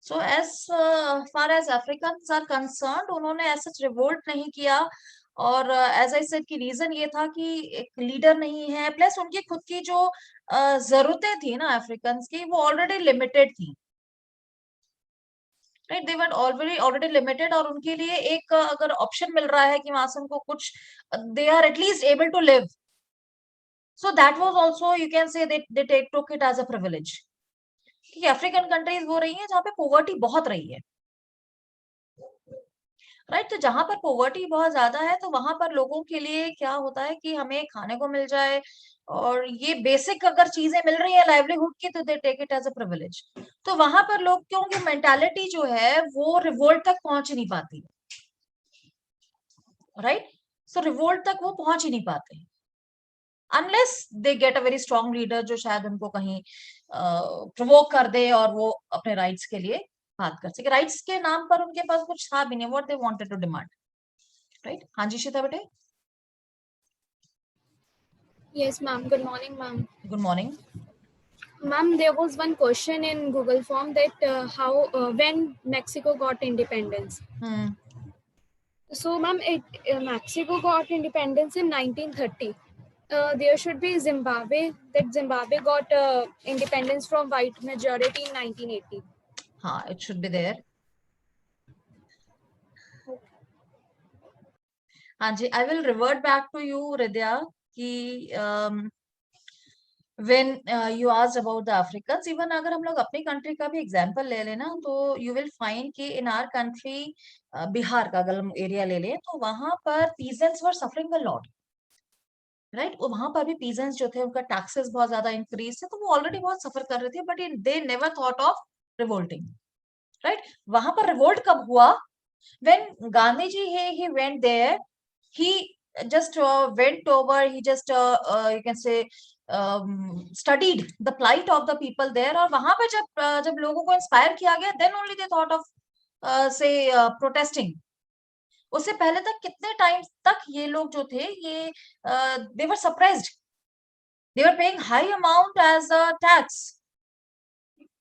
So as far as Africans are concerned, उन्होंने ऐसा revolt नहीं किया। और एज आई सेड कि रीजन ये था कि एक लीडर नहीं है, प्लस उनकी खुद की जो जरूरतें थी ना अफ्रीकन की, वो ऑलरेडी लिमिटेड थी। Right, they were already limited, और उनके लिए एक अगर ऑप्शन मिल रहा है कि वहां से उनको कुछ, they are at least able to live, so that was also you can say they took it as a privilege. क्योंकि अफ्रीकन कंट्रीज वो रही है जहाँ पे पोवर्टी बहुत रही है। राइट, तो जहां पर पोवर्टी बहुत ज्यादा है, तो वहां पर लोगों के लिए क्या होता है कि हमें खाने को मिल जाए, और ये बेसिक अगर चीजें मिल रही है लाइवलीहुड की, तो they take it as a privilege. तो वहां पर लोग क्योंकि मेंटालिटी जो है वो रिवोल्ट तक पहुंच नहीं पाती। राइट, सो रिवोल्ट तक वो पहुंच ही नहीं पाते unless they get a very strong leader, जो शायद उनको कहीं प्रोवोक कर दे और वो अपने राइट्स के लिए बात कर सके। राइट्स के नाम पर उनके पास कुछ था भी नहीं, what they wanted to demand. Right, हाँ जी श्वेता बेटे। Yes, ma'am. Good morning, ma'am. Good morning. Ma'am, there was one question in Google form that how when Mexico got independence. So, ma'am, Mexico got independence in 1930. There should be Zimbabwe. That Zimbabwe got independence from white majority in 1980. हाँ, it should be there. हाँ जी, I will revert back to you Hridaya कि when you asked about the Africans, even अगर हम लोग अपनी country का भी एग्जांपल ले लेना, तो यू विल फाइंड कि इन आवर कंट्री, बिहार का अगर हम एरिया ले लें, तो वहां पर peasants were suffering a lot. Right, वहां पर भी पीजेंट्स जो थे उनका टैक्सेस बहुत ज्यादा इंक्रीज थे, तो वो ऑलरेडी बहुत सफर कर रहे थे, but they never thought of revolting. Right, वहां पर रिवोल्ट कब हुआ? when Gandhiji he went there, he just went over, he just you can say studied the plight of the people there, और वहां पे जब लोगों को इंस्पायर किया गया, then only they thought of say protesting। उससे पहले तक कितने टाइम तक ये लोग जो थे, ये they were suppressed, they were paying high amount as a tax।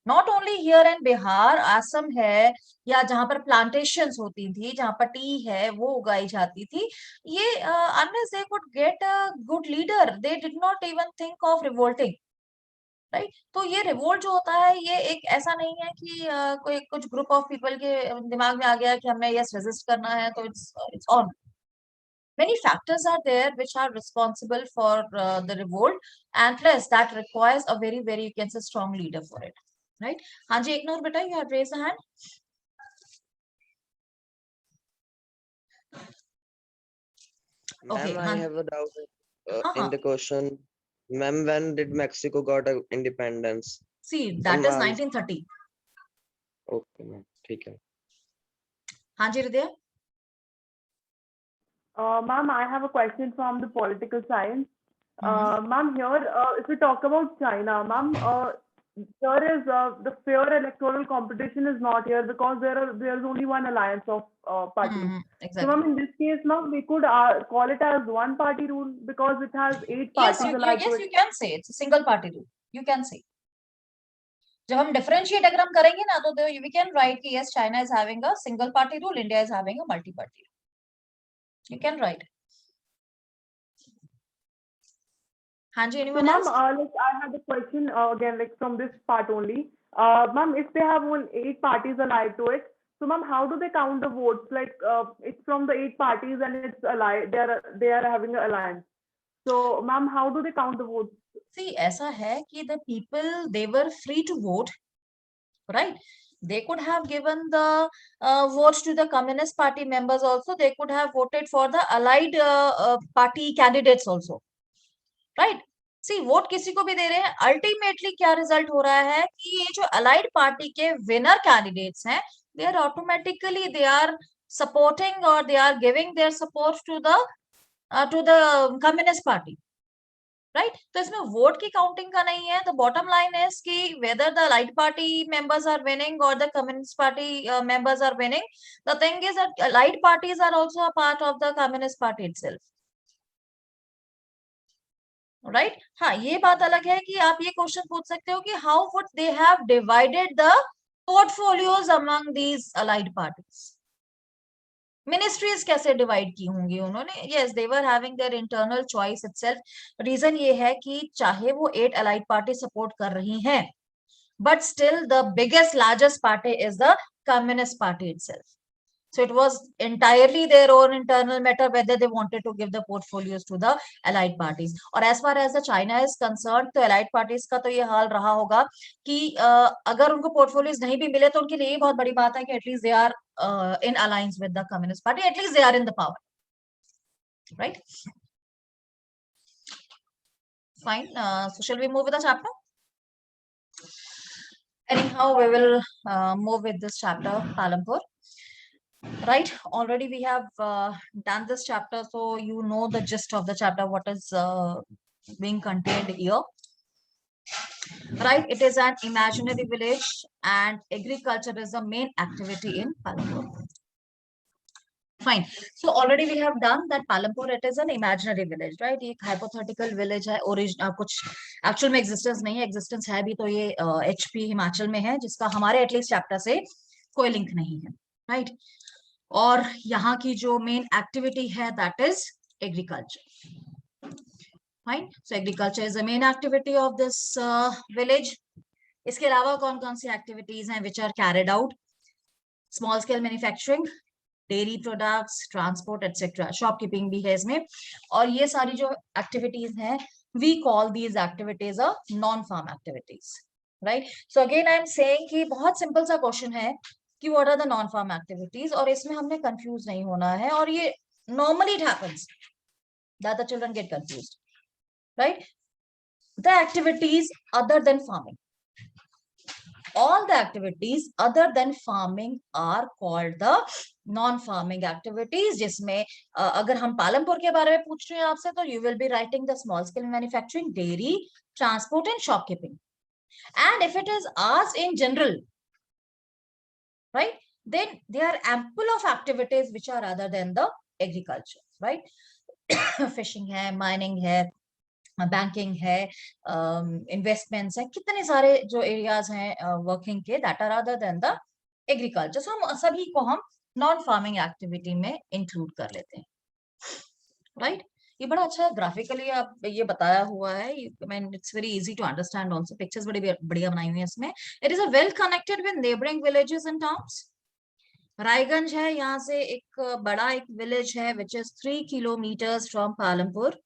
Not only here in Bihar, Assam है, या जहां पर प्लांटेशंस होती थी, जहां पर टी है वो उगाई जाती थी, ये unless they could get a good leader, they did not even think of revolting. Right, तो ये रिवोल्ट जो होता है, ये एक ऐसा नहीं है कि कोई कुछ ग्रुप ऑफ पीपल के दिमाग में आ गया कि हमें यस रेजिस्ट करना है, तो it's on. Many factors are there which are responsible for the revolt, and plus that requires a very you can say strong leader for it। Right, हाँ जी, एक नूर बेटा, you have raised a hand। Okay, Ma'am, I हाँ have a doubt हाँ in हाँ, the question. Ma'am, when did Mexico got a independence? see that Some is 1930। okay, ma'am. ठीक है. हाँ जी हृदय। Ma'am, I have a question from the political science. Ma'am, here, if we talk about China, ma'am, there is the fair electoral competition is not here because there's only one alliance of parties. So, Exactly, ma'am, in this case, ma'am, we could call it as one party rule because it has 8 yes parties you allied to yes it. you can say it's a single party rule, you can say। जब हम differentiate अगर हम करेंगे ना, तो we can write कि yes China is having a single party rule, India is having a multi party rule, you can write. हाँ जी, So, anyone ma'am, else? like I had a question again, like from this part only. Ma'am, if they have one 8 parties allied to it, so ma'am, how do they count the votes? Like, it's from the 8 parties and it's allied. They are having an alliance. So, ma'am, how do they count the votes? See ऐसा है कि the people they were free to vote. Right, they could have given the votes to the communist party members also, they could have voted for the allied party candidates also। Right, see vote किसी को भी दे रहे हैं, ultimately क्या result हो रहा है कि ये जो अलाइड पार्टी के विनर कैंडिडेट्स हैं, they are automatically they are supporting और they are giving their support to the communist party. Right, तो इसमें वोट की काउंटिंग का नहीं है। द बॉटम लाइन इज कि whether the allied party members are winning और the communist party members are winning, the thing is that allied parties are also a part of the communist party itself. Right हाँ, ये बात अलग है कि आप ये क्वेश्चन पूछ सकते हो कि how would they have divided the portfolios among these allied parties, ministries कैसे डिवाइड की होंगी उन्होंने। Yes, they were having their internal choice itself. Reason ये है कि चाहे वो 8 अलाइड पार्टी सपोर्ट कर रही हैं, but still the biggest largest party is the Communist Party itself. So it was entirely their own internal matter whether they wanted to give the portfolios to the allied parties. और as far as the China is concerned, तो allied parties का तो ये हाल रहा होगा कि अगर उनको portfolios नहीं भी मिले तो उनके लिए बहुत बड़ी बात है कि at least they are in alliance with the Communist Party, at least they are in the power, right? Fine. So shall we move with the chapter? Anyhow, we will move with this chapter, Palampur. Right, already we have done this chapter, so you know the gist of the chapter, what is being contained here. Right, it is an imaginary village and agriculture is the main activity in Palampur. Fine. So already we have done that Palampur, it is an imaginary village, right? एक hypothetical village है, original कुछ actual में existence नहीं है, existence है भी तो ये HP हिमाचल में है, जिसका हमारे at least chapter से कोई link नहीं है, right? और यहाँ की जो मेन एक्टिविटी है that is agriculture, fine. So agriculture is the main activity of this village. इसके अलावा कौन कौन सी एक्टिविटीज हैं which are carried out? Small scale manufacturing, dairy products, transport etcetera, shopkeeping भी है इसमें। और ये सारी जो एक्टिविटीज हैं we call these activities a non farm activities, right. So again I am saying कि बहुत सिंपल सा क्वेश्चन है कि what are the non farm activities, और इसमें हमने कंफ्यूज नहीं होना है, और ये normally it happens that the children get confused, right. The activities other than farming, all the activities other than farming are called the non-farming activities, जिसमें अगर हम पालमपुर के बारे में पूछ रहे हैं आपसे तो you will be writing the small scale manufacturing, dairy, transport and shopkeeping. And if it is asked in general, right, then there are ample of activities which are other than the agriculture, right? Fishing है, mining है, banking है, investments है, कितने सारे जो areas हैं working के that are other than the agriculture. So हम सभी को हम नॉन फार्मिंग एक्टिविटी में इंक्लूड कर लेते हैं, राइट। ये बड़ा अच्छा ग्राफिकली आप ये बताया हुआ है, it's very easy to understand also, pictures बड़ी बढ़िया बनाई हुई है इसमें। It is a well connected with neighbouring villages and towns. Raiganj है, यहाँ से एक बड़ा एक विलेज है which is 3 kilometres from Palampur,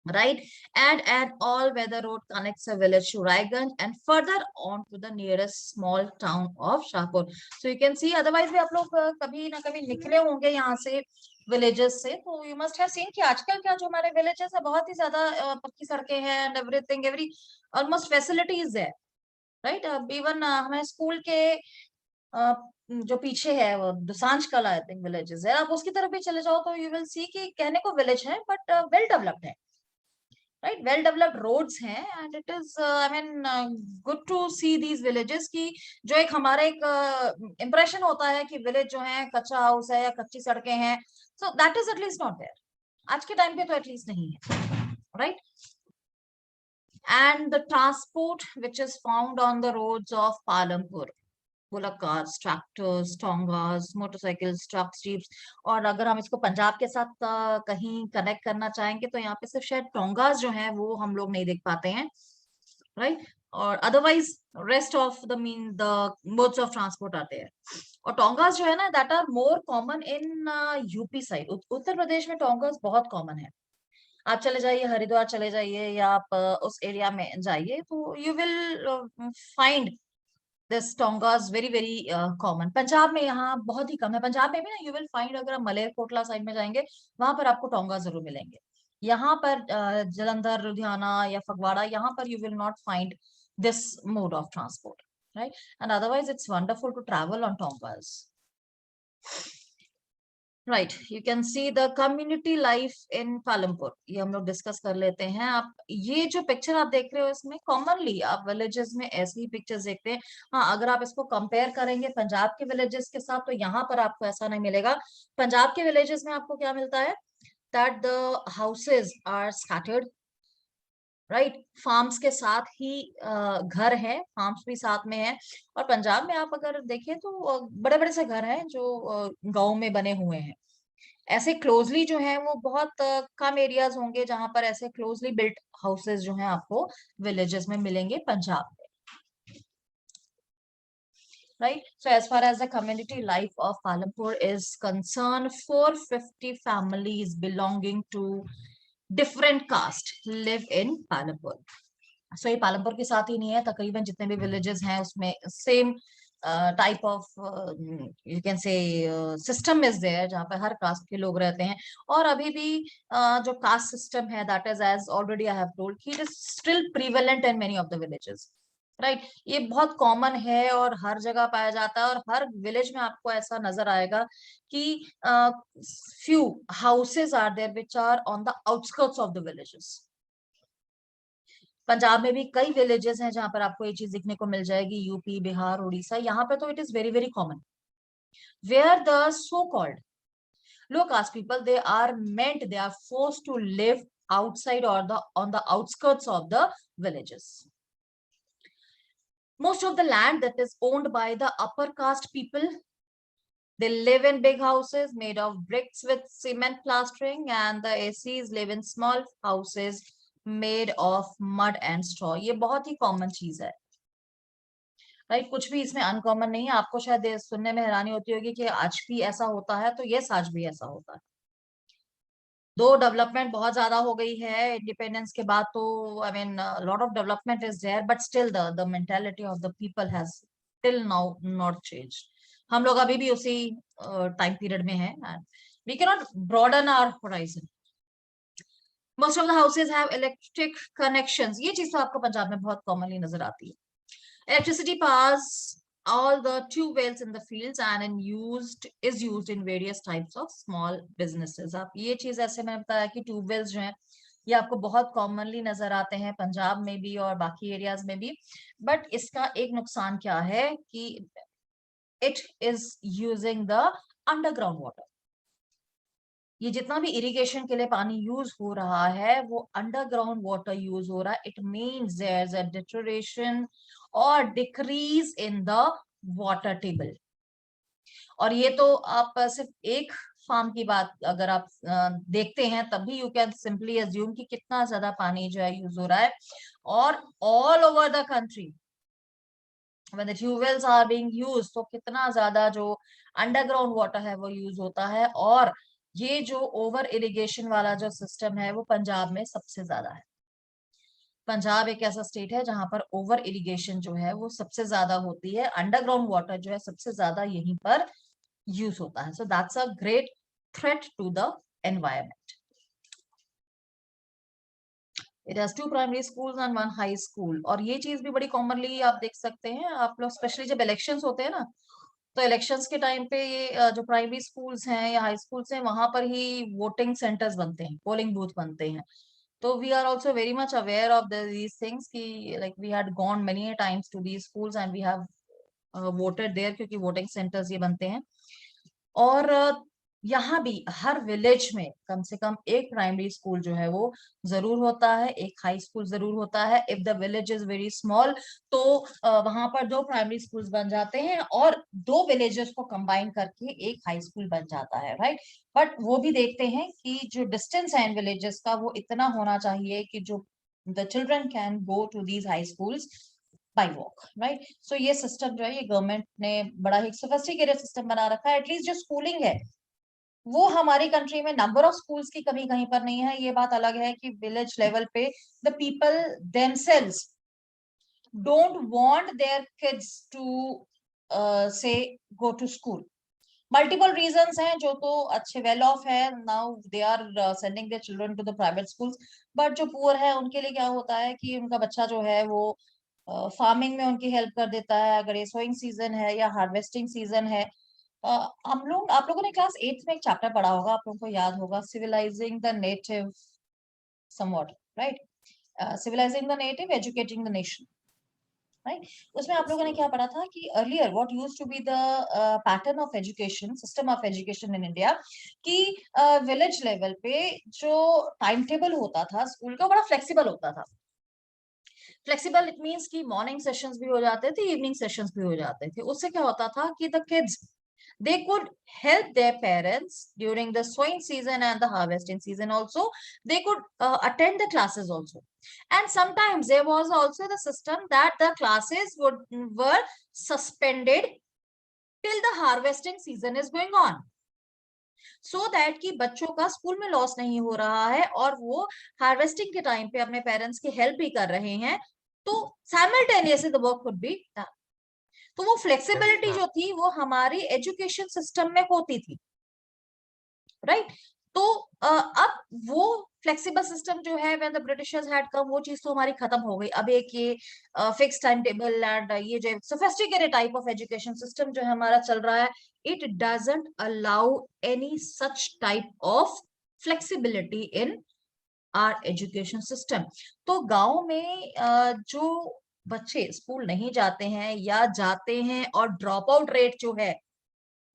right, and an all-weather road connects a village to Raiganj and further on to the nearest small town of Shahpur. So you can see, otherwise भी आप लोग कभी ना कभी निकले होंगे यहाँ से villages से, तो you must have seen कि आजकल क्या जो हमारे villages है बहुत ही ज्यादा पक्की सड़कें हैं and everything, every almost facilities है, right? Even हमारे स्कूल के जो पीछे है वो दुसांझ कला आई थिंक विलेजेस है, आप उसकी तरफ भी चले जाओ तो you will see कि कहने को village है but well developed है, right, well developed roads हैं, and it is I mean good to see these villages की जो एक हमारा एक impression होता है कि village जो है कच्चा हाउस है या कच्ची सड़कें हैं, so that is at least not there, आज के टाइम पे तो at least नहीं है, right. And the transport which is found on the roads of Palampur, bullock carts, tractors, tongas, motorcycles, trucks, jeeps, और अगर हम इसको पंजाब के साथ कहीं कनेक्ट करना चाहेंगे तो यहाँ पे सिर्फ शायद टोंगास जो है वो हम लोग नहीं देख पाते हैं, राइट, और otherwise rest of the mean the modes of transport आते हैं। और टोंगास जो है ना that are more common in UP side, Uttar Pradesh में टोंगास बहुत कॉमन है। आप चले जाइए हरिद्वार चले जाइए या आप उस एरिया में जाइए तो you will find this tongas very very common. Punjab में यहाँ बहुत ही कम है, पंजाब में भी ना यू विल फाइंड, अगर आप मलेरकोटला साइड में जाएंगे वहां पर आपको टोंगा जरूर मिलेंगे। यहाँ पर जलंधर, लुधियाना या फगवाड़ा, यहाँ पर you will not find this mode of transport, right, and otherwise it's wonderful to travel on tongas, right. You can see the community life in Palampur, ये हम लोग डिस्कस कर लेते हैं। आप ये जो पिक्चर आप देख रहे हो इसमें कॉमनली आप विलेजेस में ऐसी ही पिक्चर्स देखते हैं। हाँ, अगर आप इसको कंपेयर करेंगे पंजाब के विलेजेस के साथ तो यहाँ पर आपको ऐसा नहीं मिलेगा। पंजाब के विलेजेस में आपको क्या मिलता है, that the houses are scattered, right, farms के साथ ही घर है, फार्म्स भी साथ में है। और पंजाब में आप अगर देखें तो बड़े बड़े से घर हैं जो गांव में बने हुए हैं। ऐसे क्लोजली जो है वो बहुत कम एरियाज होंगे जहां पर ऐसे क्लोजली बिल्ट हाउसेस जो हैं आपको विलेजेस में मिलेंगे पंजाब में। Right, so as far as the community life of Palampur is concerned, 450 families belonging to different caste live in Palampur. So ये पालमपुर के साथ ही नहीं है, तकरीबन जितने भी विलेजेस हैं उसमें same type of you can say system is there, जहाँ पे हर कास्ट के लोग रहते हैं। और अभी भी जो कास्ट सिस्टम है, that is as already I have told, it is still prevalent in many of the villages. Right, ये बहुत कॉमन है और हर जगह पाया जाता है, और हर विलेज में आपको ऐसा नजर आएगा कि few houses are there which are on the outskirts of the villages. Punjab में भी कई विलेजेस हैं जहां पर आपको ये चीज दिखने को मिल जाएगी, यूपी, बिहार, उड़ीसा, यहाँ पे तो it is very very common, where the so called low caste people, they are meant, they are forced to live outside or on the outskirts of the villages. Most of the land that is owned by the upper caste people, they live in big houses made of bricks with cement plastering, and the ACs live in small houses made of mud and straw. ये बहुत ही common चीज है, right, कुछ भी इसमें uncommon नहीं है। आपको शायद सुनने में हैरानी होती होगी कि आज भी ऐसा होता है, तो यस, आज भी ऐसा होता है। दो डेवलपमेंट बहुत ज्यादा हो गई है इंडिपेंडेंस के बाद, तो I mean lot of development is there, but still the mentality of the people has till now not changed. हम लोग अभी भी उसी टाइम पीरियड में हैं, and we can not broaden our horizon. Most of the houses have electric connections, ये चीज तो आपको पंजाब में बहुत कॉमनली नजर आती है। Electricity pass all the tube wells in the fields and is used in various types of small businesses. आप ये चीज ऐसे मैंने बताया कि ट्यूब वेल्स जो हैं ये आपको बहुत कॉमनली नजर आते हैं पंजाब में भी और बाकी एरियाज में भी, बट इसका एक नुकसान क्या है कि it is using the underground water. ये जितना भी इरिगेशन के लिए पानी यूज हो रहा है वो अंडरग्राउंड वाटर यूज हो रहा है। It means there is a deterioration or decrease in the water table. और ये तो आप सिर्फ एक फार्म की बात अगर आप देखते हैं तब भी यू कैन सिंपली अज्यूम कि कितना ज्यादा पानी जो है यूज हो रहा है। और all over the country when the tube wells are being used, तो कितना ज्यादा जो अंडरग्राउंड वाटर है वो यूज होता है। और ये जो ओवर इरिगेशन वाला जो सिस्टम है वो पंजाब में सबसे ज्यादा है। पंजाब एक ऐसा स्टेट है जहां पर ओवर इरिगेशन जो है वो सबसे ज्यादा होती है, अंडरग्राउंड वाटर जो है सबसे ज्यादा यहीं पर यूज होता है। So that's a great threat to the environment. It has 2 primary schools and 1 high school. और ये चीज भी बड़ी कॉमनली आप देख सकते हैं, आप लोग स्पेशली जब इलेक्शंस होते हैं ना, तो इलेक्शंस के टाइम पे ये जो प्राइमरी स्कूल्स हैं या हाई स्कूल्स हैं वहां पर ही वोटिंग सेंटर्स बनते हैं, पोलिंग बूथ बनते हैं। तो we are also very much aware of these things कि like we had gone many times to these schools and we have voted there, क्योंकि वोटिंग सेंटर्स ये बनते हैं। और यहाँ भी हर विलेज में कम से कम एक प्राइमरी स्कूल जो है वो जरूर होता है, एक हाई स्कूल जरूर होता है। If the village is very small तो वहां पर 2 प्राइमरी स्कूल्स बन जाते हैं और 2 विलेजेस को कंबाइन करके एक हाई स्कूल बन जाता है, राइट। बट वो भी देखते हैं कि जो डिस्टेंस है इन विलेजेस का वो इतना होना चाहिए कि जो the children can go to these high schools by walk, right. So ये सिस्टम जो है ये गवर्नमेंट ने बड़ा ही सोफिस्टिकेटेड सिस्टम बना रखा है। एटलीस्ट जो स्कूलिंग है वो हमारी कंट्री में नंबर ऑफ स्कूल्स की कमी कहीं पर नहीं है। ये बात अलग है कि विलेज लेवल पे the people themselves don't want their kids to say go to school. Multiple reasons हैं, जो तो अच्छे वेल ऑफ है now they are sending their children to the private schools, but जो पुअर है उनके लिए क्या होता है कि उनका बच्चा जो है वो फार्मिंग में उनकी हेल्प कर देता है। अगर ये सोइंग सीजन है या हार्वेस्टिंग सीजन है, आप लोगों ने क्लास 8th में एक चैप्टर पढ़ा होगा, आप लोगों को याद होगा, civilising the native somewhat, right. Civilising the native, educating the nation, right. उसमें आप लोगों ने क्या पढ़ा था कि earlier what used to be the pattern of education, system of education in India, कि विलेज लेवल पे जो टाइम टेबल होता था स्कूल का बड़ा फ्लेक्सिबल होता था। फ्लेक्सिबल इट मीन्स कि मॉर्निंग सेशंस भी हो जाते थे, इवनिंग सेशंस भी हो जाते थे. उससे क्या होता था कि the kids they could help their parents during the sowing season and the harvesting season also. They could attend the classes also, and sometimes there was also the system that the classes were suspended till the harvesting season is going on, so that कि बच्चों का school में loss नहीं हो रहा है और वो हार्वेस्टिंग के टाइम पे अपने पेरेंट्स की हेल्प भी कर रहे हैं, तो simultaneously the work could be done. तो वो फ्लेक्सिबिलिटी जो थी वो हमारी एजुकेशन सिस्टम में होती थी, राइट. तो अब वो फ्लेक्सिबल सिस्टम जो है when the Britishers had come, वो चीज तो हमारी खत्म हो गई. अब एक ये फिक्स टाइम टेबल एंड ये जो sophisticated type of education system जो है हमारा चल रहा है, it doesn't allow any such type of flexibility in our education system. तो गांव में जो बच्चे स्कूल नहीं जाते हैं या जाते हैं और ड्रॉप आउट रेट जो है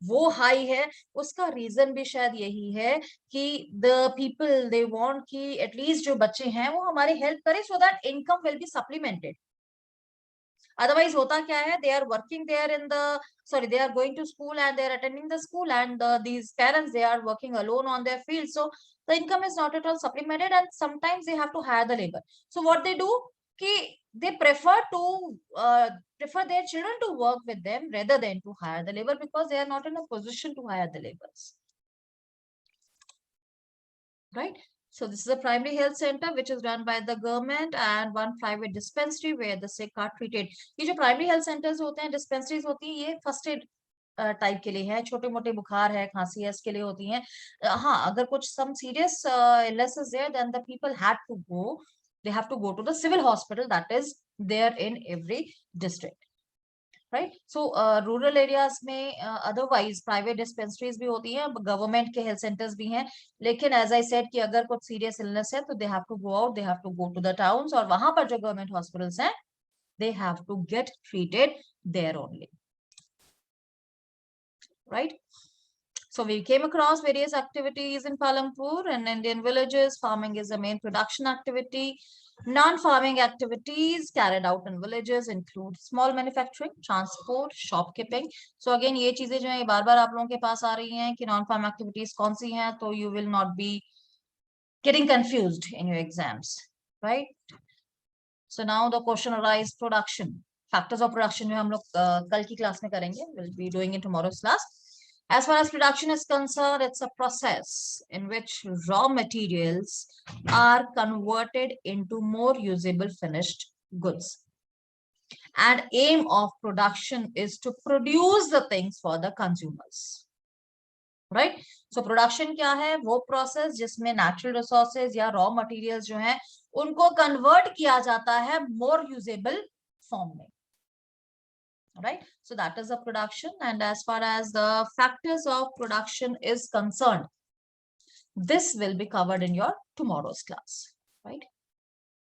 वो हाई है, उसका रीजन भी शायद यही है कि द पीपल दे वांट कि एटलीस्ट जो बच्चे हैं वो हमारी हेल्प करें so that income will be supplemented. Otherwise होता क्या है, they are working there in the sorry they are going to school and they are attending the school, and these parents they are working alone on their field, so the income is not at all supplemented, and sometimes they have to hire the labor. So what they do ki they prefer their children to work with them rather than to hire the labor, because they are not in a position to hire the laborers, right. So this is a primary health center which is run by the government and one private dispensary where the sick are treated. ये जो primary health centers होते हैं, dispensaries होती हैं, ये first aid type के लिए है, छोटे मोटे बुखार है, खांसी है, इसके लिए होती हैं. हाँ, अगर कुछ some serious illness is there, then the people they have to go to the civil hospital that is there in every district, right. So rural areas में otherwise private dispensaries भी होती हैं, government के health centers भी हैं, लेकिन as I said कि अगर कुछ serious illness है तो they have to go out, they have to go to the towns, और वहां पर जो government hospitals हैं they have to get treated there only, right. So we came across various activities in Palampur and Indian villages. Farming is the main production activity. Non-farming activities carried out in villages include small manufacturing, transport, shopkeeping. So again, ये चीजें जो है बार-बार आप लोगों के पास आ रही हैं कि non-farm activities कौन सी हैं, तो you will not be getting confused in your exams, right? So now the question arise production. Factors of production जो हम लोग कल की क्लास में करेंगे. We'll be doing in tomorrow's class. As far as production is concerned, it's a process in which raw materials are converted into more usable finished goods. And aim of production is to produce the things for the consumers. Right? So production क्या है? वो process जिसमें natural resources या raw materials जो हैं, उनको convert किया जाता है more usable form में. Right, so that is the production, and as far as the factors of production is concerned, this will be covered in your tomorrow's class, right.